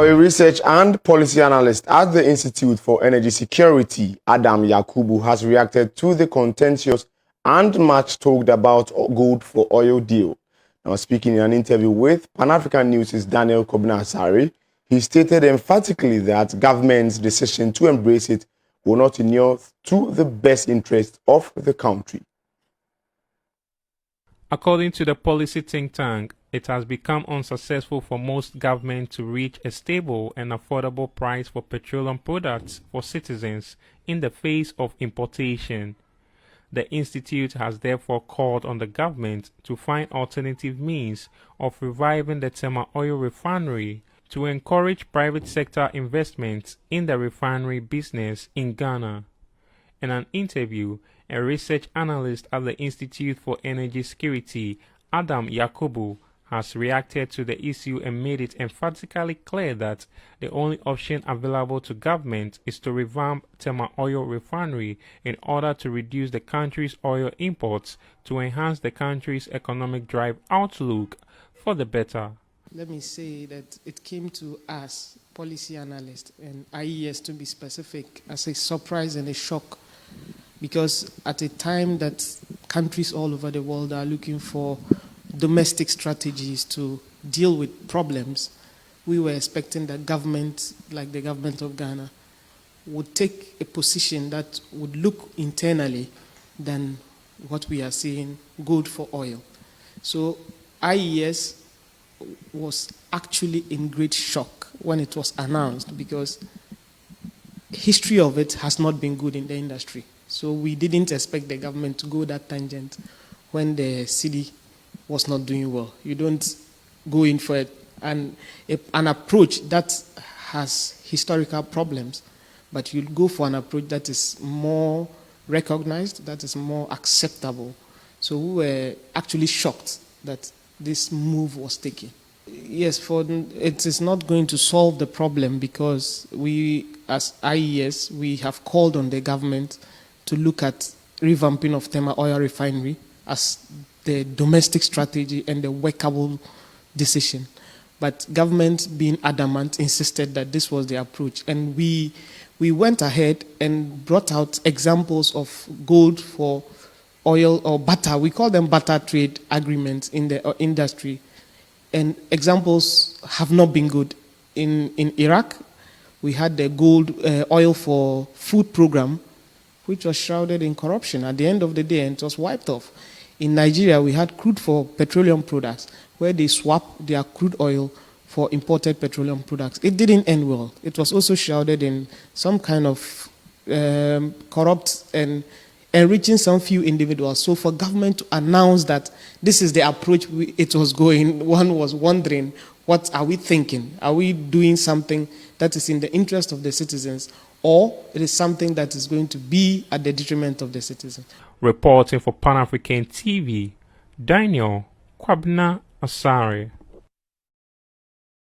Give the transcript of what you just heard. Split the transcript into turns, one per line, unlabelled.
Oil research and policy analyst at the Institute for Energy Security, Adam Yakubu, has reacted to the contentious and much talked about gold for oil deal. Now, speaking in an interview with Pan-African News' Daniel Kobna-Asare, he stated emphatically that government's decision to embrace it will not inure to the best interest of the country.
According to the policy think tank, it has become unsuccessful for most governments to reach a stable and affordable price for petroleum products for citizens in the face of importation. The Institute has therefore called on the government to find alternative means of reviving the Tema oil refinery to encourage private sector investments in the refinery business in Ghana. In an interview, a research analyst at the Institute for Energy Security, Adam Yakubu, has reacted to the issue and made it emphatically clear that the only option available to government is to revamp Tema oil refinery in order to reduce the country's oil imports to enhance the country's economic drive outlook for the better.
Let me say that it came to us, policy analysts and IES to be specific, as a surprise and a shock, because at a time that countries all over the world are looking for domestic strategies to deal with problems, we were expecting that government, like the government of Ghana, would take a position that would look internally than what we are seeing, gold for oil. So IES was actually in great shock when it was announced, because history of it has not been good in the industry. So we didn't expect the government to go that tangent when the cedi was not doing well. You don't go in for an approach that has historical problems, but you go for an approach that is more recognized, that is more acceptable. So we were actually shocked that this move was taken. Yes, it is not going to solve the problem, because we, as IES, we have called on the government to look at revamping of Tema oil refinery as the domestic strategy and the workable decision. But government, being adamant, insisted that this was the approach. And we went ahead and brought out examples of gold for oil or butter. We call them butter trade agreements in the industry. And examples have not been good. In Iraq, we had the gold oil for food program, which was shrouded in corruption. At the end of the day, and it was wiped off. In Nigeria, we had crude for petroleum products, where they swapped their crude oil for imported petroleum products. It didn't end well. It was also shrouded in some kind of corrupt and enriching some few individuals. So for government to announce that this is the approach it was going, one was wondering, what are we thinking? Are we doing something that is in the interest of the citizens, or it is something that is going to be at the detriment of the citizens?
Reporting for Pan-African TV, Daniel Kobna-Asare.